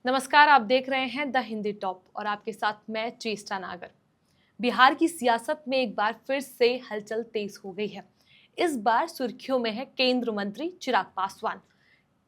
नमस्कार, आप देख रहे हैं द हिंदी टॉप और आपके साथ मैं चेष्टा नागर। बिहार की सियासत में एक बार फिर से हलचल तेज हो गई है। इस बार सुर्खियों में है केंद्र मंत्री चिराग पासवान।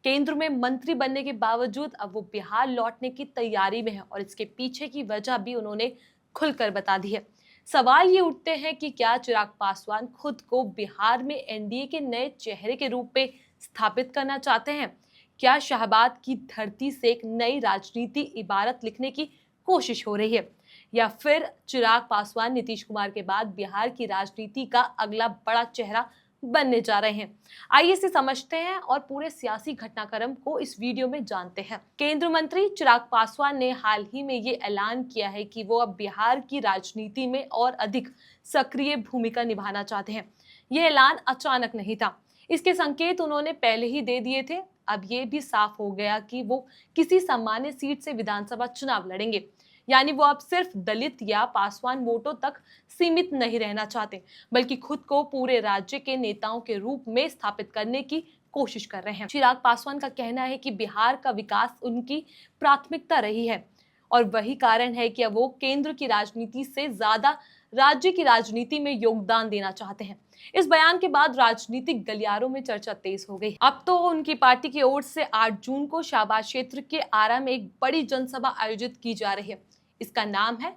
केंद्र में मंत्री बनने के बावजूद अब वो बिहार लौटने की तैयारी में है और इसके पीछे की वजह भी उन्होंने खुलकर बता दी है। सवाल ये उठते हैं कि क्या चिराग पासवान खुद को बिहार में एनडीए के नए चेहरे के रूप में स्थापित करना चाहते हैं? क्या शाहबाद की धरती से एक नई राजनीति इबारत लिखने की कोशिश हो रही है, या फिर चिराग पासवान नीतीश कुमार के बाद बिहार की राजनीति का अगला बड़ा चेहरा बनने जा रहे हैं? आइए इसे समझते हैं और पूरे सियासी घटनाक्रम को इस वीडियो में जानते हैं। केंद्रीय मंत्री चिराग पासवान ने हाल ही में ये ऐलान किया है कि वो अब बिहार की राजनीति में और अधिक सक्रिय भूमिका निभाना चाहते हैं। ये ऐलान अचानक नहीं था, इसके संकेत उन्होंने पहले ही दे दिए थे। अब ये भी साफ हो गया कि वो किसी सामान्य सीट से विधानसभा चुनाव लड़ेंगे, यानी वो अब सिर्फ दलित या पासवान वोटों तक सीमित नहीं रहना चाहते, बल्कि खुद को पूरे राज्य के नेताओं के रूप में स्थापित करने की कोशिश कर रहे हैं। चिराग पासवान का कहना है कि बिहार का विकास उनकी प्राथमिकता रही है और वही कारण है कि अब वो केंद्र की राजनीति से ज्यादा राज्य की राजनीति में योगदान देना चाहते हैं। इस बयान के बाद राजनीतिक गलियारों में चर्चा तेज हो गई। अब तो उनकी पार्टी की ओर से 8 जून को शाहबाद क्षेत्र के आरा में एक बड़ी जनसभा आयोजित की जा रही है। इसका नाम है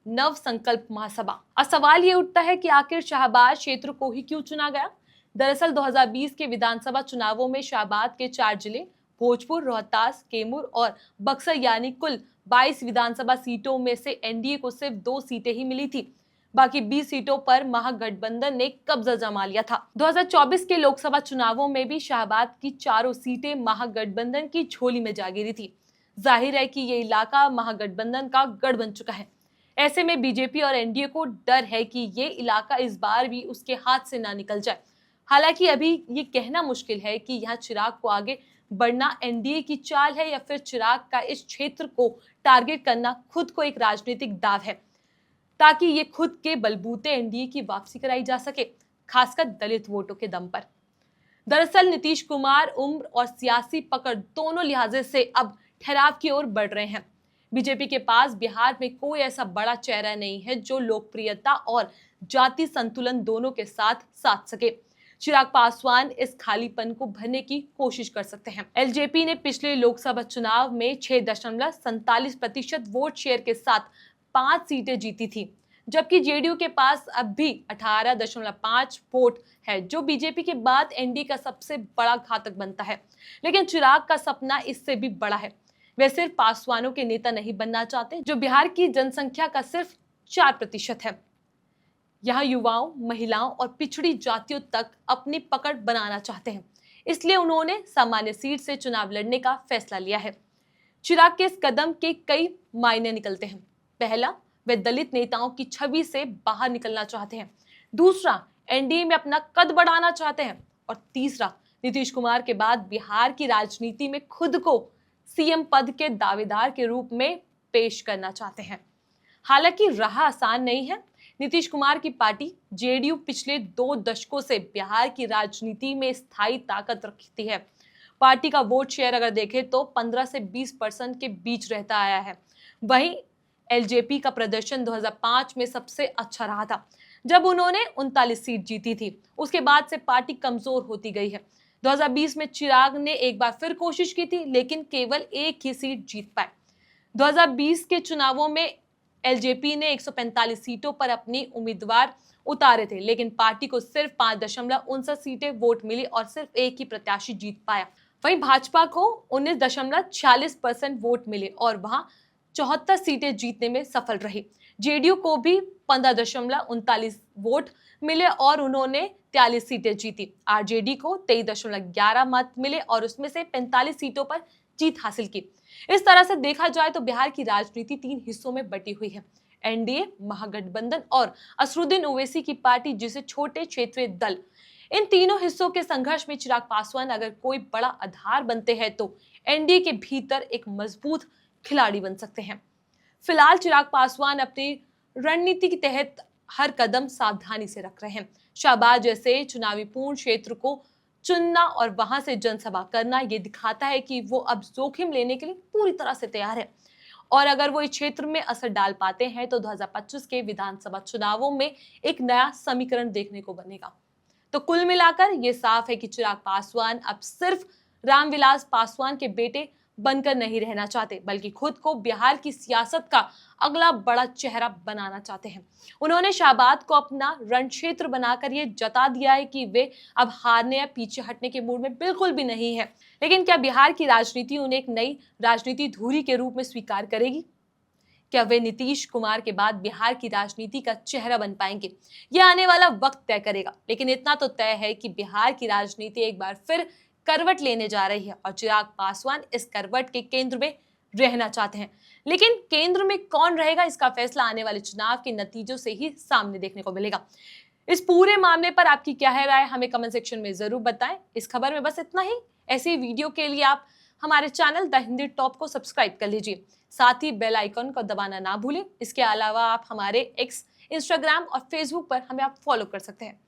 नव संकल्प महासभा। अब सवाल ये उठता है कि आखिर शाहबाद क्षेत्र को ही क्यों चुना गया? दरअसल 2020 के विधानसभा चुनावों में शाहबाद के 4 जिले भोजपुर, रोहतास, कैमूर और बक्सर यानी कुल 22 विधानसभा सीटों में से एनडीए को सिर्फ 2 सीटें ही मिली थी। बाकी 20 सीटों पर महागठबंधन ने कब्जा जमा लिया था। 2024 के लोकसभा चुनावों में भी शाहबाद की चारों सीटें महागठबंधन की झोली में जा गिरी थी। जाहिर है कि ये इलाका महागठबंधन का गढ़ बन चुका है। ऐसे में बीजेपी और एनडीए को डर है कि ये इलाका इस बार भी उसके हाथ से ना निकल जाए। हालांकि अभी ये कहना मुश्किल है कि यहाँ चिराग को आगे बढ़ना एनडीए की चाल है या फिर चिराग का इस क्षेत्र को टारगेट करना खुद को एक राजनीतिक दाव है, ताकि ये खुद के बलबूते एनडीए की वापसी कराई जा सके, खासकर दलित वोटों के दम पर। दरअसल नीतीश कुमार उम्र और सियासी पकड़ दोनों लिहाजे से अब ठहराव की ओर बढ़ रहे हैं। बीजेपी के पास बिहार में कोई ऐसा बड़ा चेहरा नहीं है जो लोकप्रियता और जाति संतुलन दोनों के साथ साध सके। चिराग पासवान इस खालीपन को भरने की कोशिश कर सकते हैं। एलजेपी ने पिछले लोकसभा चुनाव में 6.47% वोट शेयर के साथ 5 सीटें जीती थी, जबकि जेडीयू के पास अब भी 18.5 वोट है, जो बीजेपी के बाद एनडीए का सबसे बड़ा घातक बनता है। लेकिन चिराग का सपना इससे भी बड़ा है। वे सिर्फ पासवानों के नेता नहीं बनना चाहते, जो बिहार की जनसंख्या का सिर्फ 4% है। यहाँ युवाओं, महिलाओं और पिछड़ी जातियों तक अपनी पकड़ बनाना चाहते हैं। इसलिए उन्होंने सामान्य सीट से चुनाव लड़ने का फैसला लिया है। चिराग के इस कदम के कई मायने निकलते हैं। पहला, वे दलित नेताओं की छवि से बाहर निकलना चाहते हैं। दूसरा, एनडीए में अपना कद बढ़ाना चाहते हैं। और तीसरा, नीतीश कुमार के बाद बिहार की राजनीति में खुद को सीएम पद के दावेदार के रूप में पेश करना चाहते हैं। हालांकि राह आसान नहीं है। नीतीश कुमार की पार्टी जेडीयू पिछले 2 दशकों से बिहार की राजनीति में स्थायी ताकत रखती है। पार्टी का वोट शेयर अगर देखें तो 15 से 20% के बीच रहता आया है। वहीं एलजेपी का प्रदर्शन 2005 में सबसे अच्छा रहा था, जब उन्होंने 39 सीट जीती थी। उसके बाद से पार्टी कमजोर होती गई है। 2020 में चिराग ने एक बार फिर कोशिश की थी, लेकिन केवल एक ही सीट जीत पाए। 2020 के चुनावों में एलजेपी ने 145 सीटों पर अपनी उम्मीदवार उतारे थे, लेकिन पार्टी को सिर्फ 5.59 सीटें वोट मिली और सिर्फ एक ही प्रत्याशी जीत पाया। वहीं भाजपा को 19.46% वोट मिले और वहां 74 सीटें जीतने में सफल रही। जेडीयू को भी 15.39 वोट मिले और उन्होंने 43 सीटें जीती। आरजेडी को 23.11 मत मिले और उसमें से 45 सीटों पर जीत हासिल की। इस तरह से देखा जाए तो बिहार की राजनीति 3 हिस्सों में बटी हुई है। एनडीए, महागठबंधन और असरुद्दीन ओवैसी की पार्टी, जिसे छोटे क्षेत्रीय दल। इन तीनों हिस्सों के संघर्ष में चिराग पासवान अगर कोई बड़ा आधार बनते हैं तो एनडीए के भीतर एक मजबूत खिलाड़ी बन सकते हैं। फिलहाल चिराग पासवान अपनी रणनीति के तहत हर कदम सावधानी से रख रहे हैं। शाहबाद जैसे चुनावी पूर्ण क्षेत्र को चुनना और वहां से जनसभा करना ये दिखाता है कि वो अब जोखिम लेने के लिए पूरी तरह से तैयार है। और अगर वो इस क्षेत्र में असर डाल पाते हैं तो 2025 के विधानसभा चुनावों में एक नया समीकरण देखने को बनेगा। तो कुल मिलाकर ये साफ है कि चिराग पासवान अब सिर्फ रामविलास पासवान के बेटे बनकर नहीं रहना चाहते, बल्कि खुद को बिहार की सियासत का अगला बड़ा चेहरा बनाना चाहते हैं। उन्होंने शाहबाद को अपना रण क्षेत्र बनाकर ये जता दिया है कि वे अब हारने या पीछे हटने के मूड में बिल्कुल भी नहीं है। लेकिन क्या बिहार की राजनीति उन्हें एक नई राजनीति धुरी के रूप में स्वीकार करेगी? क्या वे नीतीश कुमार के बाद बिहार की राजनीति का चेहरा बन पाएंगे? यह आने वाला वक्त तय करेगा। लेकिन इतना तो तय है कि बिहार की राजनीति एक बार फिर करवट लेने जा रही है और चिराग पासवान इस करवट के केंद्र में रहना चाहते हैं। लेकिन केंद्र में कौन रहेगा, इसका फैसला आने वाले चुनाव के नतीजों से ही सामने देखने को मिलेगा। इस पूरे मामले पर आपकी क्या है राय, हमें कमेंट सेक्शन में जरूर बताएं। इस खबर में बस इतना ही। ऐसी वीडियो के लिए आप हमारे चैनल द हिंदी टॉप को सब्सक्राइब कर लीजिए, साथ ही बेल आइकन को दबाना ना भूलें। इसके अलावा आप हमारे एक्स, इंस्टाग्राम और फेसबुक पर हमें आप फॉलो कर सकते हैं।